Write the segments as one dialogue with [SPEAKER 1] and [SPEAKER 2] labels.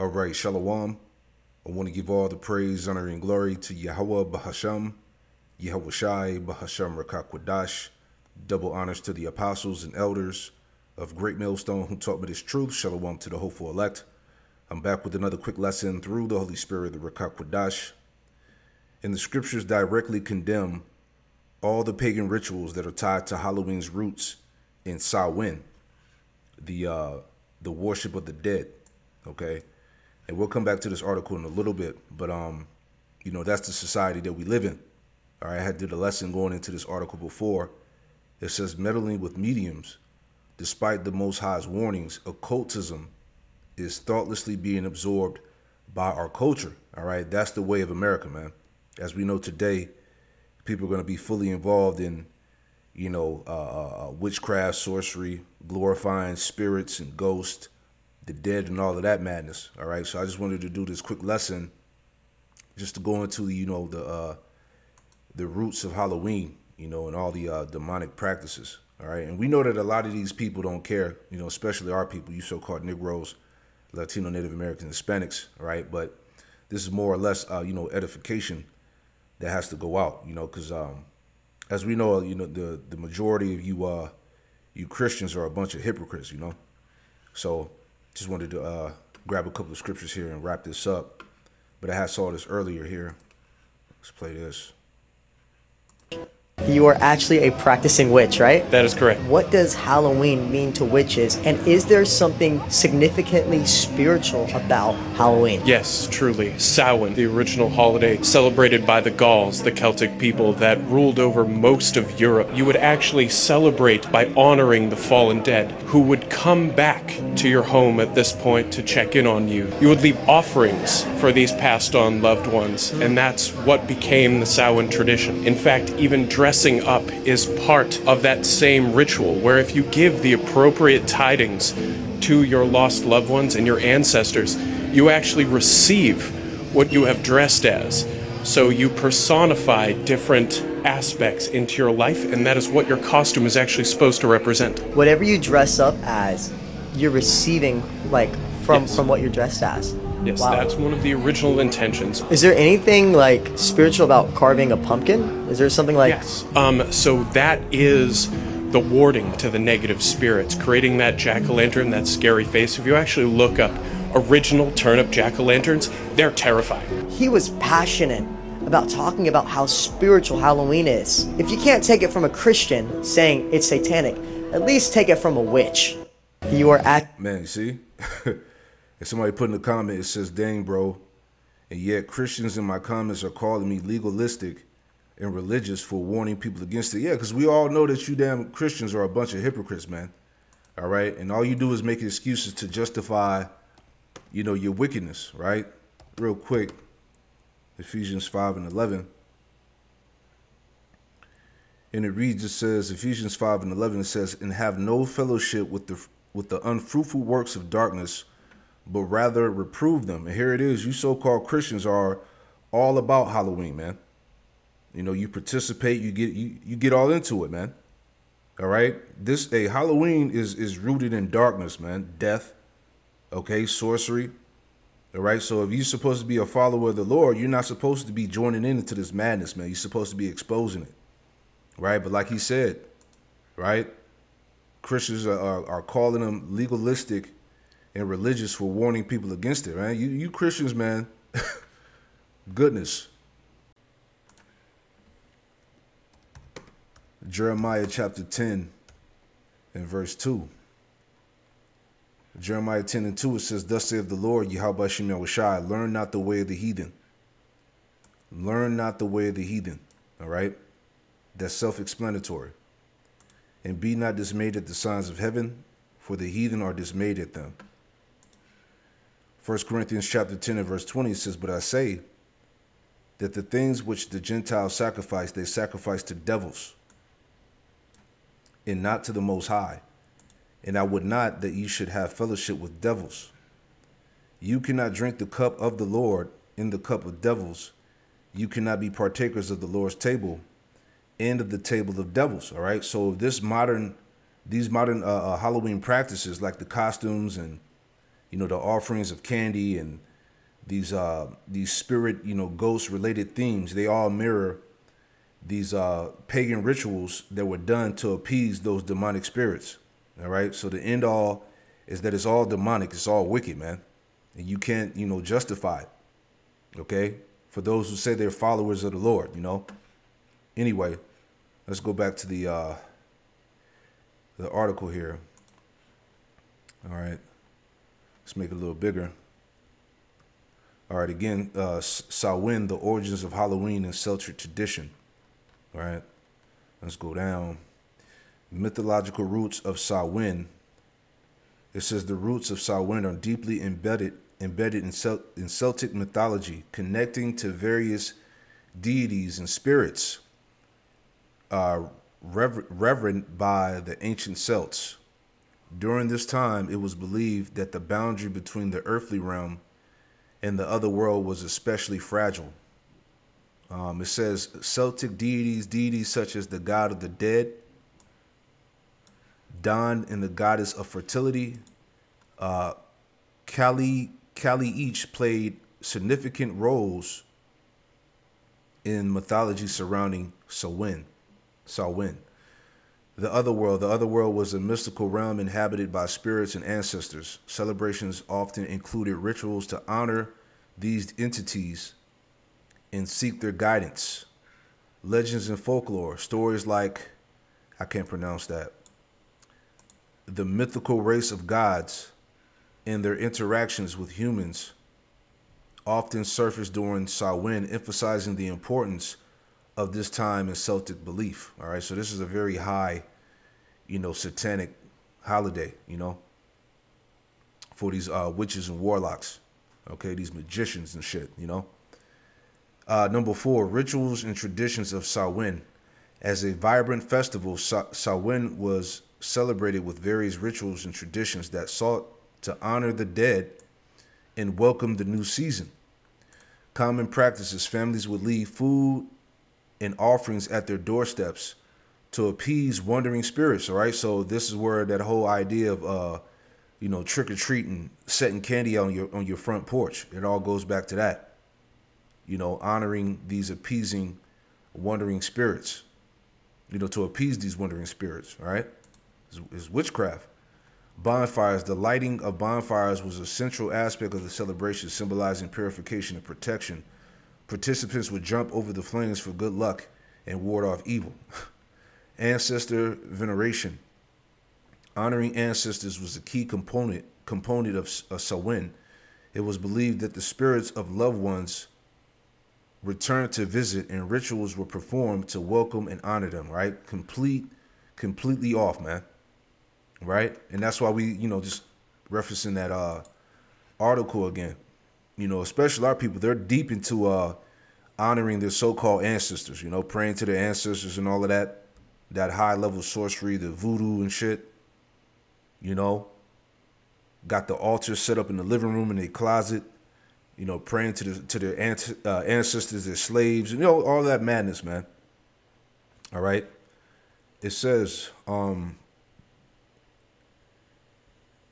[SPEAKER 1] All right, Shalom. I want to give all the praise, honor, and glory to Yahweh Bahasham, Yahweh Shai Bahasham Rakakwadash. Double honors to the apostles and elders of Great Millstone who taught me this truth. Shalom to the hopeful elect. I'm back with another quick lesson through the Holy Spirit, the Rakakwadash. And the scriptures directly condemn all the pagan rituals that are tied to Halloween's roots in Samhain, the worship of the dead. Okay. And we'll come back to this article in a little bit, but that's the society that we live in. All right, I had did a lesson going into this article before. It says meddling with mediums, despite the Most High's warnings, occultism is thoughtlessly being absorbed by our culture. All right, that's the way of America, man. As we know today, people are going to be fully involved in, witchcraft, sorcery, glorifying spirits and ghosts, the dead, and all of that madness. All right, so I just wanted to do this quick lesson just to go into the roots of Halloween, and all the demonic practices. All right, and we know that a lot of these people don't care, especially our people, you so-called Negroes, Latino, Native Americans, Hispanics. All right, but this is more or less edification that has to go out, because as we know, the majority of you Christians are a bunch of hypocrites, so. Just wanted to grab a couple of scriptures here and wrap this up. But I had saw this earlier here. Let's play this.
[SPEAKER 2] You are actually a practicing witch, right?
[SPEAKER 3] That is correct.
[SPEAKER 2] What does Halloween mean to witches? And is there something significantly spiritual about Halloween?
[SPEAKER 3] Yes, truly. Samhain, the original holiday celebrated by the Gauls, the Celtic people that ruled over most of Europe. You would actually celebrate by honoring the fallen dead who would come back to your home at this point to check in on you. You would leave offerings for these passed on loved ones, and that's what became the Samhain tradition. In fact, even dressing up is part of that same ritual, where if you give the appropriate tidings to your lost loved ones and your ancestors, you actually receive what you have dressed as. So you personify different aspects into your life, and that is what your costume is actually supposed to represent.
[SPEAKER 2] Whatever you dress up as, you're receiving from what you're dressed as.
[SPEAKER 3] Yes,
[SPEAKER 2] wow.
[SPEAKER 3] That's one of the original intentions.
[SPEAKER 2] Is there anything spiritual about carving a pumpkin? Is there something like...
[SPEAKER 3] Yes. So that is the warding to the negative spirits, creating that jack-o'-lantern, that scary face. If you actually look up original turnip jack-o'-lanterns, they're terrifying.
[SPEAKER 2] He was passionate about talking about how spiritual Halloween is. If you can't take it from a Christian saying it's satanic, at least take it from a witch. You are at...
[SPEAKER 1] Man, you see? And somebody put in the comment, it says, dang, bro, and yet Christians in my comments are calling me legalistic and religious for warning people against it. Yeah, because we all know that you damn Christians are a bunch of hypocrites, man. All right? And all you do is make excuses to justify, your wickedness, right? Real quick, Ephesians 5:11. And it reads, it says, Ephesians 5:11, it says, and have no fellowship with the unfruitful works of darkness, but rather reprove them. And here it is. You so-called Christians are all about Halloween, man. You participate, you get all into it, man. All right. Halloween is rooted in darkness, man. Death. Okay. Sorcery. All right. So if you're supposed to be a follower of the Lord, you're not supposed to be joining into this madness, man. You're supposed to be exposing it. Right. But like he said, right, Christians are calling them legalistic and religious for warning people against it, man. You Christians, man, goodness. Jeremiah chapter 10 and verse 2. Jeremiah 10 and 2, it says, thus saith the Lord, Yahweh Shem Yahushai, learn not the way of the heathen. Learn not the way of the heathen, all right? That's self-explanatory. And be not dismayed at the signs of heaven, for the heathen are dismayed at them. 1 Corinthians chapter 10 and verse 20 says, but I say that the things which the Gentiles sacrifice, they sacrifice to devils and not to the Most High. And I would not that you should have fellowship with devils. You cannot drink the cup of the Lord in the cup of devils. You cannot be partakers of the Lord's table and of the table of devils. All right. So these modern Halloween practices, like the costumes and the offerings of candy and these spirit, ghost related themes, they all mirror these pagan rituals that were done to appease those demonic spirits. All right. So the end all is that it's all demonic. It's all wicked, man. And you can't, justify it. Okay. For those who say they're followers of the Lord, Anyway, let's go back to the article here. All right. Let's make it a little bigger. All right. Again, Samhain, the origins of Halloween and Celtic tradition. All right. Let's go down. Mythological roots of Samhain. It says the roots of Samhain are deeply embedded in Celtic mythology, connecting to various deities and spirits revered by the ancient Celts. During this time, it was believed that the boundary between the earthly realm and the other world was especially fragile. It says Celtic deities such as the god of the dead, Don and the goddess of fertility, Kali each played significant roles in mythology surrounding Samhain. The other world was a mystical realm inhabited by spirits and ancestors. Celebrations often included rituals to honor these entities and seek their guidance. Legends and folklore, stories like, I can't pronounce that, the mythical race of gods and their interactions with humans often surface during Samhain, emphasizing the importance of this time in Celtic belief. All right, so this is a very high, satanic holiday, for these witches and warlocks. Okay, these magicians and shit, Number 4, rituals and traditions of Samhain. As a vibrant festival, Samhain was celebrated with various rituals and traditions that sought to honor the dead and welcome the new season. Common practices: families would leave food and offerings at their doorsteps to appease wandering spirits. All right, so this is where that whole idea of trick or treating, setting candy on your front porch, it all goes back to that. Honoring these appeasing wandering spirits. To appease these wandering spirits. All right, is witchcraft. Bonfires. The lighting of bonfires was a central aspect of the celebration, symbolizing purification and protection. Participants would jump over the flames for good luck and ward off evil. Ancestor veneration. Honoring ancestors was a key component of Samhain. It was believed that the spirits of loved ones returned to visit, and rituals were performed to welcome and honor them. Right, completely off, man. Right, and that's why we, just referencing that article again. Especially our people, they're deep into honoring their so-called ancestors. Praying to their ancestors and all of that high level sorcery, the voodoo and shit. Got the altar set up in the living room in their closet. Praying to their ancestors, their slaves, all that madness, man. All right. It says,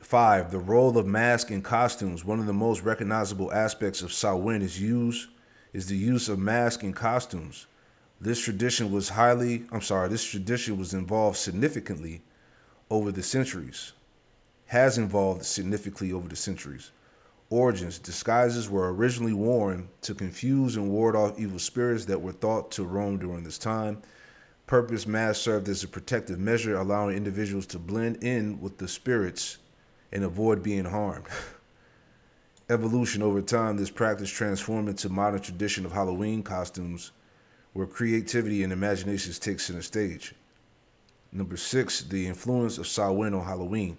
[SPEAKER 1] 5, the role of masks and costumes. One of the most recognizable aspects of Samhain is the use of masks and costumes. This tradition was involved significantly over the centuries. Has involved significantly over the centuries. Origins. Disguises were originally worn to confuse and ward off evil spirits that were thought to roam during this time. Purpose: masks served as a protective measure, allowing individuals to blend in with the spirits and avoid being harmed. Evolution. Over time, this practice transformed into modern tradition of Halloween costumes, where creativity and imagination takes center stage. Number 6, the influence of Samhain on Halloween.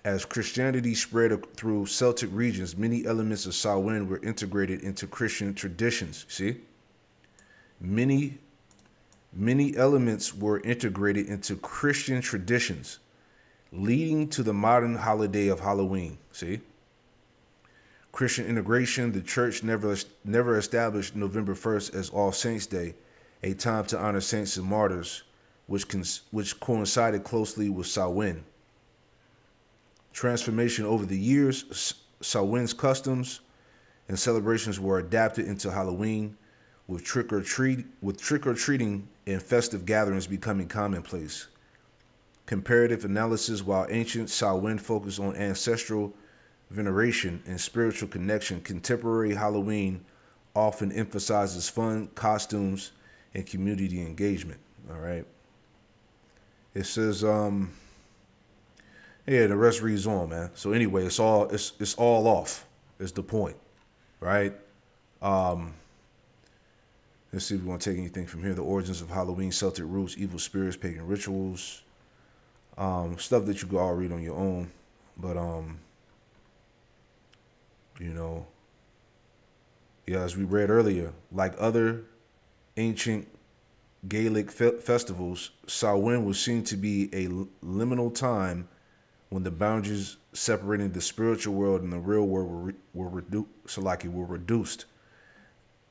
[SPEAKER 1] As Christianity spread through Celtic regions, many elements of Samhain were integrated into Christian traditions. See? Many elements were integrated into Christian traditions, leading to the modern holiday of Halloween. See? Christian integration. The church never established November 1st as All Saints' Day, a time to honor saints and martyrs, which coincided closely with Samhain. Transformation. Over the years, Samhain's customs and celebrations were adapted into Halloween, with trick-or-treating and festive gatherings becoming commonplace. Comparative analysis: while ancient Samhain focused on ancestral veneration and spiritual connection, contemporary Halloween often emphasizes fun, costumes, and community engagement. All right. It says, yeah, the rest reads on, man. So anyway, it's all off. Is the point, right? Let's see if we want to take anything from here. The origins of Halloween, Celtic roots, evil spirits, pagan rituals, stuff that you could all read on your own. But you know, yeah, as we read earlier, like other ancient Gaelic festivals, Samhain was seen to be a liminal time when the boundaries separating the spiritual world and the real world were reduced.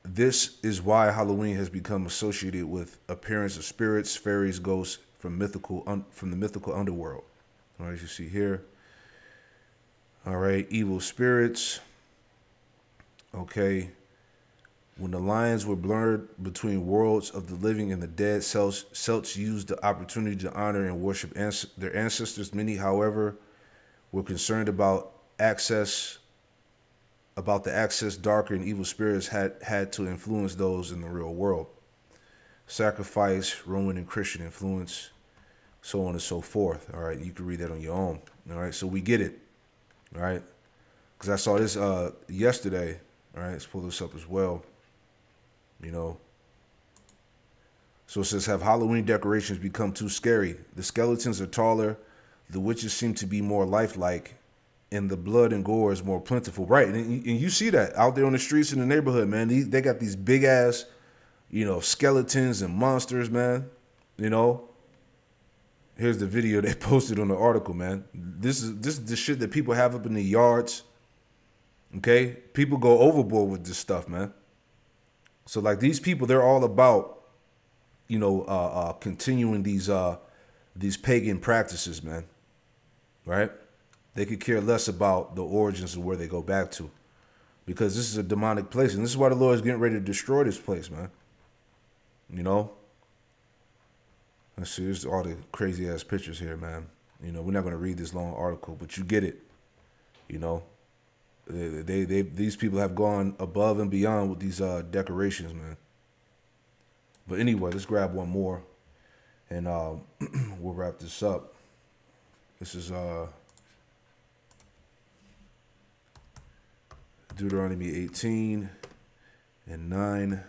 [SPEAKER 1] This is why Halloween has become associated with appearance of spirits, fairies, ghosts from the mythical underworld. All right, as you see here. All right, evil spirits. Okay. When the lines were blurred between worlds of the living and the dead, Celts used the opportunity to honor and worship their ancestors. Many, however, were concerned about the access darker and evil spirits had to influence those in the real world. Sacrifice, Roman and Christian influence, so on and so forth. All right, you can read that on your own. All right, so we get it. All right, because I saw this yesterday. All right, let's pull this up as well. You know, so it says, have Halloween decorations become too scary? The skeletons are taller, the witches seem to be more lifelike, and the blood and gore is more plentiful. Right, and you see that out there on the streets in the neighborhood, man. They got these big ass, you know, skeletons and monsters, man. You know, here's the video they posted on the article, man. This is the shit that people have up in the yards. Okay, people go overboard with this stuff, man. So like these people, they're all about, you know, continuing these pagan practices, man. Right? They could care less about the origins of where they go back to, because this is a demonic place, and this is why the Lord is getting ready to destroy this place, man. You know. Let's see. There's all the crazy ass pictures here, man. You know, we're not gonna read this long article, but you get it. You know. These people have gone above and beyond with these decorations, man. But anyway, let's grab one more, and we'll wrap this up. This is Deuteronomy 18 and 9.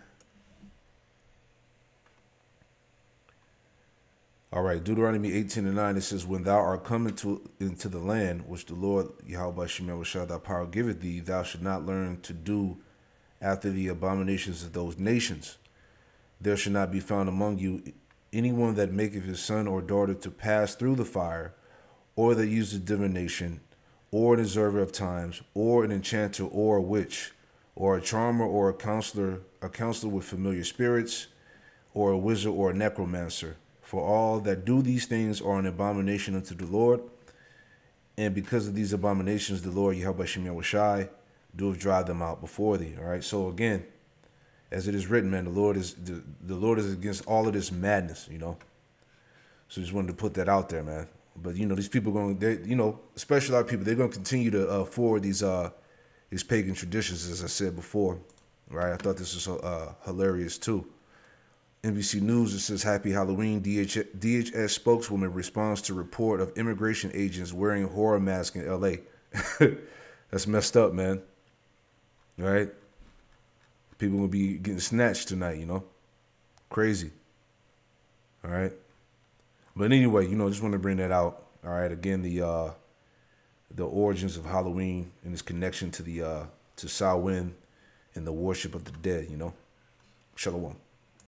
[SPEAKER 1] All right, Deuteronomy 18 and 9, it says, when thou art come into the land which the Lord Yahweh Shemel Shah thy power giveth thee, thou should not learn to do after the abominations of those nations. There should not be found among you anyone that maketh his son or daughter to pass through the fire, or that uses divination, or an observer of times, or an enchanter, or a witch, or a charmer, or a counselor with familiar spirits, or a wizard, or a necromancer. For all that do these things are an abomination unto the Lord. And because of these abominations, the Lord Yahweh Shem Yahushai doeth drive them out before thee. All right. So again, as it is written, man, the Lord is against all of this madness, you know. So just wanted to put that out there, man. But you know, these people especially a lot of people, they're going to continue to forward these pagan traditions, as I said before. Right. I thought this was hilarious too. NBC News, it says, Happy Halloween. DHS spokeswoman responds to report of immigration agents wearing horror masks in L.A. That's messed up, man. All right? People will be getting snatched tonight, you know? Crazy. All right? But anyway, you know, just want to bring that out. All right? Again, the origins of Halloween and its connection to Samhain and the worship of the dead, you know? Shalom.